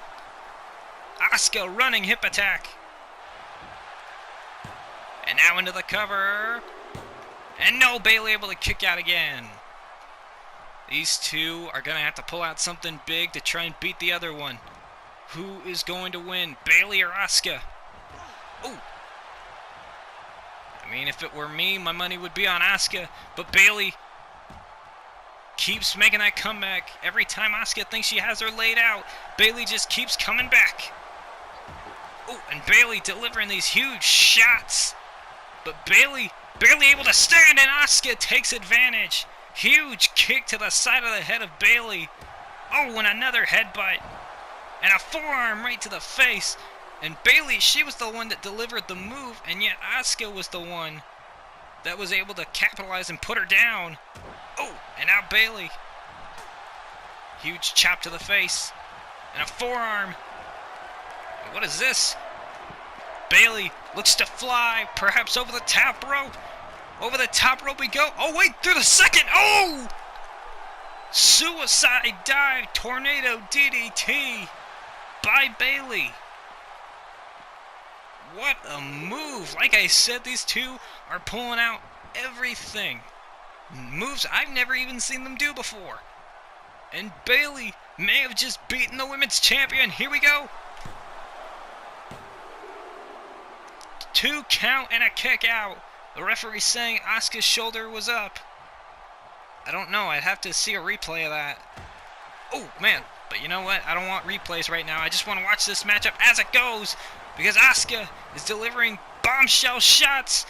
Asuka running hip attack. And now into the cover. And no, Bayley able to kick out again. These two are going to have to pull out something big to try and beat the other one. Who is going to win, Bayley or Asuka? Oh. I mean, if it were me, my money would be on Asuka. But Bayley keeps making that comeback. Every time Asuka thinks she has her laid out, Bayley just keeps coming back. Oh, and Bayley delivering these huge shots. But Bayley barely able to stand, and Asuka takes advantage. Huge kick to the side of the head of Bayley. Oh, and another headbutt. And a forearm right to the face. And Bayley, she was the one that delivered the move, and yet Asuka was the one that was able to capitalize and put her down. Oh, and now Bayley. Huge chop to the face. And a forearm. And what is this? Bayley looks to fly, perhaps over the top rope. Over the top rope we go. Oh, wait, through the second. Oh! Suicide dive, tornado DDT by Bayley. What a move. Like I said, these two are pulling out everything. Moves I've never even seen them do before. And Bayley may have just beaten the women's champion. Here we go. 2 count and a kick out. The referee saying Asuka's shoulder was up. I don't know. I'd have to see a replay of that. Oh, man. But you know what? I don't want replays right now. I just want to watch this matchup as it goes. Because Asuka is delivering bombshell shots.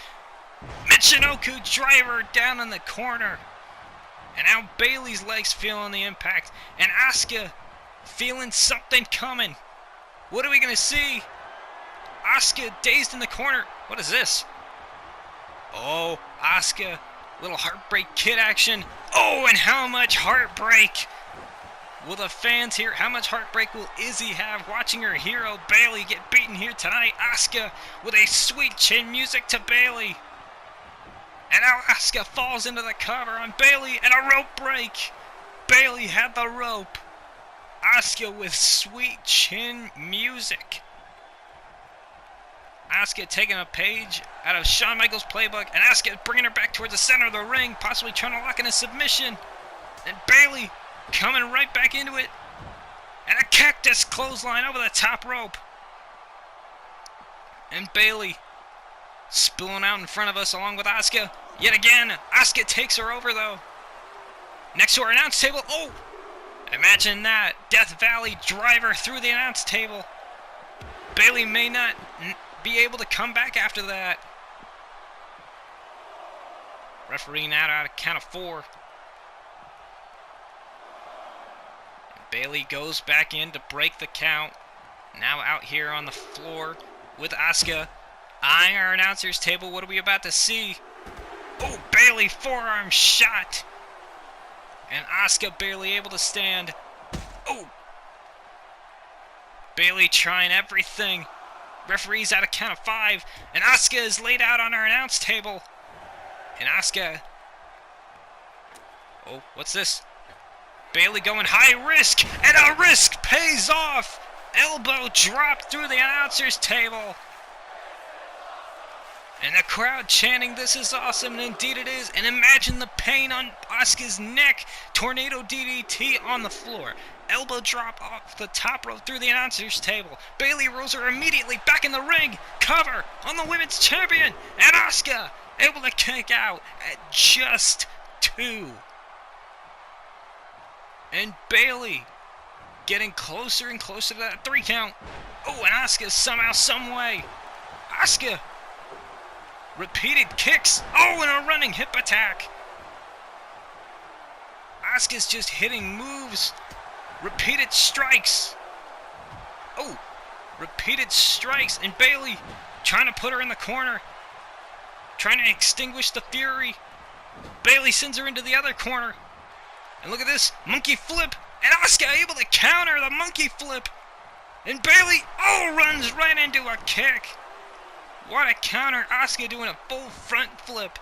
Michinoku driver down in the corner. And now Bayley's legs feeling the impact. And Asuka feeling something coming. What are we going to see? Asuka dazed in the corner. What is this? Oh, Asuka. Little Heartbreak Kid action. Oh, and how much heartbreak will the fans hear? How much heartbreak will Izzy have watching her hero Bayley get beaten here tonight? Asuka with a sweet chin music to Bayley. And now Asuka falls into the cover on Bayley and a rope break. Bayley had the rope. Asuka with sweet chin music. Asuka taking a page out of Shawn Michaels' playbook, and Asuka bringing her back towards the center of the ring, possibly trying to lock in a submission. And Bayley coming right back into it. And a cactus clothesline over the top rope. And Bayley spilling out in front of us along with Asuka. Yet again, Asuka takes her over though. Next to our announce table. Oh! Imagine that. Death Valley driver through the announce table. Bayley may not be able to come back after that. Referee now out of count of 4. Bayley goes back in to break the count. Now out here on the floor with Asuka. Eyeing our announcer's table. What are we about to see? Oh, Bayley forearm shot. And Asuka barely able to stand. Oh. Bayley trying everything. Referee's out of count of 5. And Asuka is laid out on our announce table. And Asuka. Oh, what's this? Bayley going high risk. And a risk pays off. Elbow dropped through the announcer's table. And the crowd chanting, "This is awesome," and indeed it is. And imagine the pain on Asuka's neck. Tornado DDT on the floor. Elbow drop off the top rope through the announcer's table. Bayley rolls her immediately back in the ring. Cover on the women's champion. And Asuka able to kick out at just 2. And Bayley getting closer and closer to that 3 count. Oh, and Asuka somehow, some way. Asuka. Repeated kicks. Oh, and a running hip attack. Asuka's just hitting moves. Repeated strikes. Oh, repeated strikes. And Bayley trying to put her in the corner. Trying to extinguish the fury. Bayley sends her into the other corner. And look at this. Monkey flip. And Asuka able to counter the monkey flip. And Bayley, runs right into a kick. What a counter. Asuka doing a full front flip.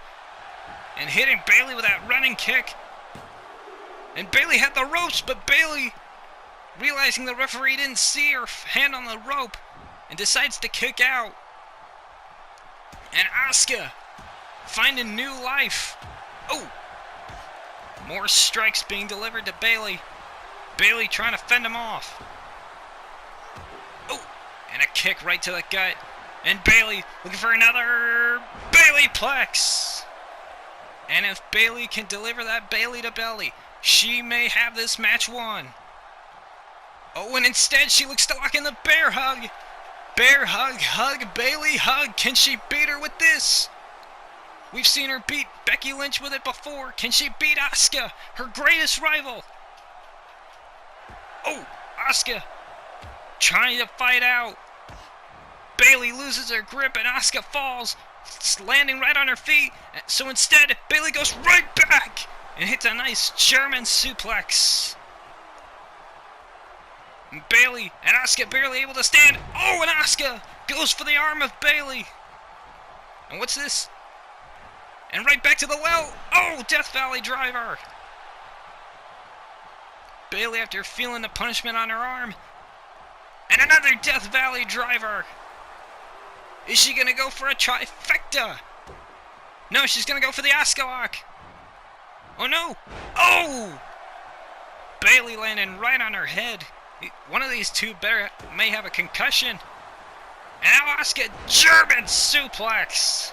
And hitting Bayley with that running kick. And Bayley had the ropes, but Bayley, realizing the referee didn't see her hand on the rope, and decides to kick out. And Asuka finding new life. Oh! More strikes being delivered to Bayley. Bayley trying to fend him off. Oh! And a kick right to the gut. And Bayley looking for another Bayleyplex. And if Bayley can deliver that Bayley to belly, she may have this match won. Oh, and instead she looks to lock in the bear hug. Bear hug, Bayley hug. Can she beat her with this? We've seen her beat Becky Lynch with it before. Can she beat Asuka, her greatest rival? Oh, Asuka trying to fight out. Bayley loses her grip and Asuka falls, landing right on her feet. So instead, Bayley goes right back and hits a nice German suplex. Bayley and Asuka barely able to stand. Oh, and Asuka goes for the arm of Bayley. And what's this? And right back to the well. Oh, Death Valley driver. Bayley after feeling the punishment on her arm. And another Death Valley driver. Is she going to go for a trifecta? No, she's going to go for the Asuka lock. Oh, no. Oh! Bayley landing right on her head. One of these two may have a concussion. And now Asuka, German suplex.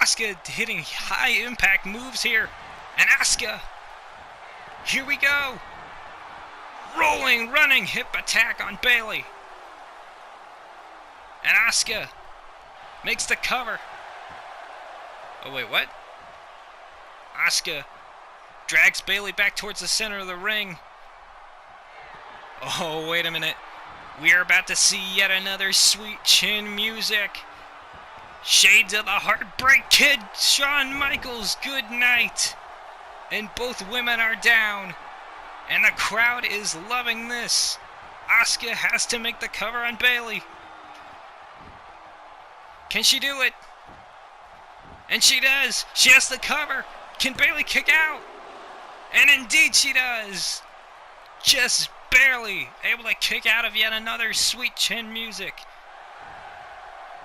Asuka hitting high impact moves here. And Asuka, here we go. Rolling, running hip attack on Bayley. And Asuka makes the cover. Oh wait, what? Asuka drags Bayley back towards the center of the ring. Oh, wait a minute. We are about to see yet another sweet chin music. Shades of the Heartbreak Kid, Shawn Michaels, good night. And both women are down. And the crowd is loving this. Asuka has to make the cover on Bayley. Can she do it? And she does. She has the cover. Can Bayley kick out? And indeed she does. Just barely able to kick out of yet another sweet chin music.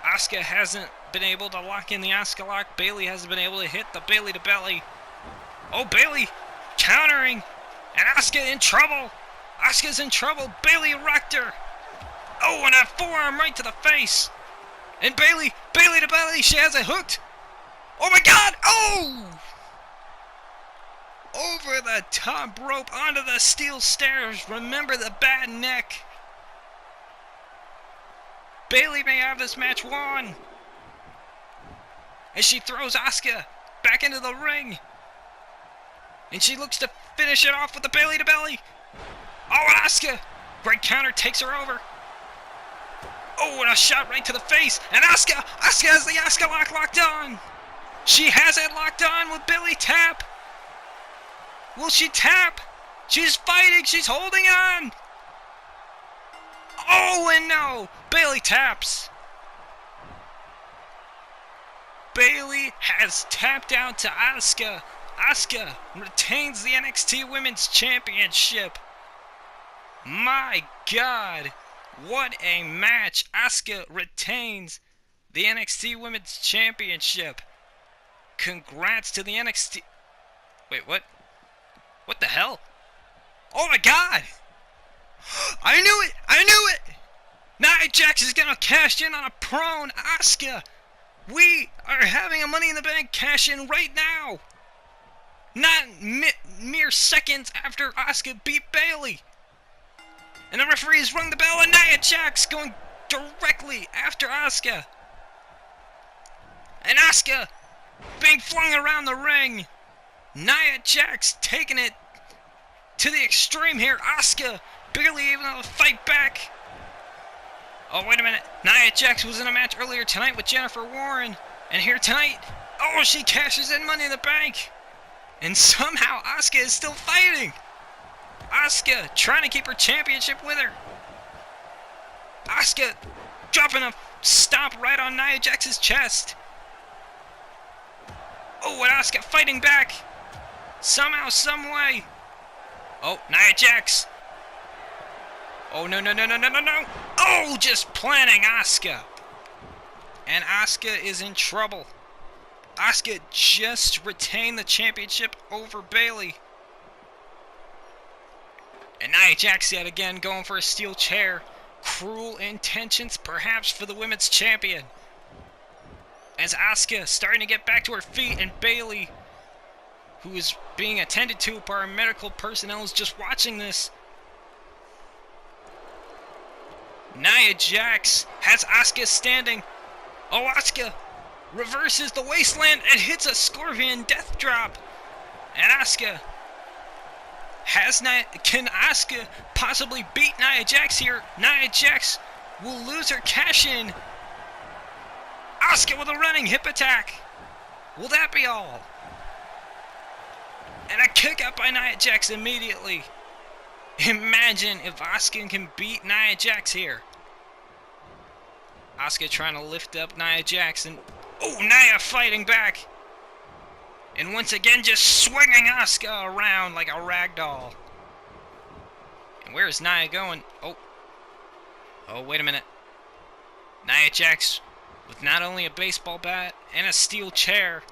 Asuka hasn't been able to lock in the Asuka lock. Bayley hasn't been able to hit the Bayley to belly. Oh, Bayley countering. And Asuka in trouble. Asuka's in trouble. Bayley wrecked her. Oh, and a forearm right to the face. And Bayley to belly. She has it hooked. Oh my God. Oh! Over the top rope onto the steel stairs. Remember the bad neck. Bayley may have this match won. As she throws Asuka back into the ring. And she looks to finish it off with the Bayley to belly. Oh, and Asuka. Great counter takes her over. Oh, and a shot right to the face. And Asuka has the Asuka lock locked on. She has it locked on with Bayley tap. Will she tap? She's fighting. She's holding on. Oh, and no. Bayley taps. Bayley has tapped out to Asuka. Asuka retains the NXT Women's Championship. My God. What a match. Asuka retains the NXT Women's Championship. Congrats to the NXT... Wait, what? What the hell? Oh my God! I knew it! I knew it! Nia Jax is gonna cash in on a prone Asuka. We are having a Money in the Bank cash in right now. Not mere seconds after Asuka beat Bayley. And the referees rung the bell and Nia Jax going directly after Asuka. And Asuka being flung around the ring. Nia Jax taking it to the extreme here. Asuka barely able to fight back. Oh, wait a minute. Nia Jax was in a match earlier tonight with Jennifer Warren. And here tonight, oh, she cashes in Money in the Bank. And somehow Asuka is still fighting. Asuka trying to keep her championship with her. Asuka dropping a stomp right on Nia Jax's chest. Oh, and Asuka fighting back. Somehow, some way. Oh, Nia Jax. Oh, no. Oh, just planning Asuka. And Asuka is in trouble. Asuka just retained the championship over Bayley. And Nia Jax yet again going for a steel chair. Cruel intentions perhaps for the women's champion. As Asuka starting to get back to her feet, and Bayley, who is being attended to by our medical personnel, is just watching this. Nia Jax has Asuka standing. Oh, Asuka reverses the wasteland and hits a scorpion death drop. And Asuka can Asuka possibly beat Nia Jax here? Nia Jax will lose her cash-in. Asuka with a running hip attack. Will that be all? And a kick out by Nia Jax immediately. Imagine if Asuka can beat Nia Jax here. Asuka trying to lift up Nia Jax, and oh, Nia fighting back. And once again just swinging Asuka around like a rag doll. And where is Nia going? Oh, wait a minute. Nia Jax with not only a baseball bat and a steel chair.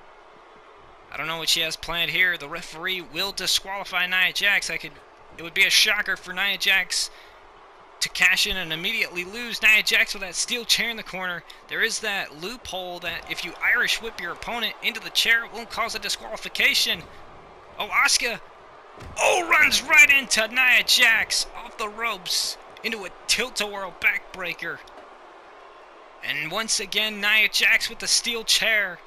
I don't know what she has planned here. The referee will disqualify Nia Jax. It would be a shocker for Nia Jax to cash in and immediately lose. Nia Jax with that steel chair in the corner. There is that loophole that if you Irish whip your opponent into the chair, it won't cause a disqualification. Oh, Asuka. Oh, runs right into Nia Jax off the ropes into a tilt-a-whirl backbreaker. And once again, Nia Jax with the steel chair.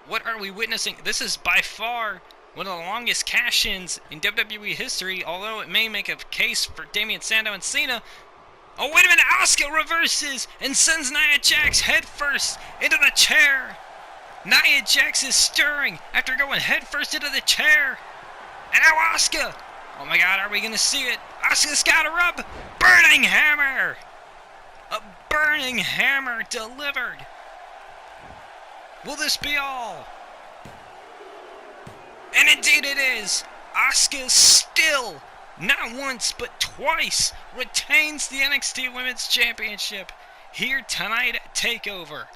What are we witnessing? This is by far one of the longest cash-ins in WWE history, although it may make a case for Damien Sandow and Cena. Oh, wait a minute! Asuka reverses and sends Nia Jax headfirst into the chair. Nia Jax is stirring after going headfirst into the chair. And now Asuka! Oh my god, are we going to see it? Asuka's got her up! Burning hammer! A burning hammer delivered! Will this be all? And indeed it is! Asuka still, not once but twice, retains the NXT Women's Championship here tonight at TAKEOVER.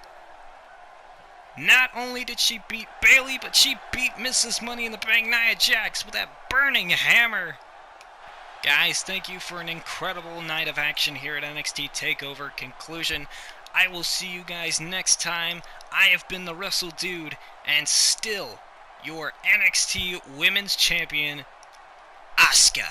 Not only did she beat Bayley, but she beat Mrs. Money in the Bank Nia Jax with that burning hammer. Guys, thank you for an incredible night of action here at NXT TAKEOVER. Conclusion, I will see you guys next time. I have been the Wrestle Dude, and still your NXT Women's Champion, Asuka.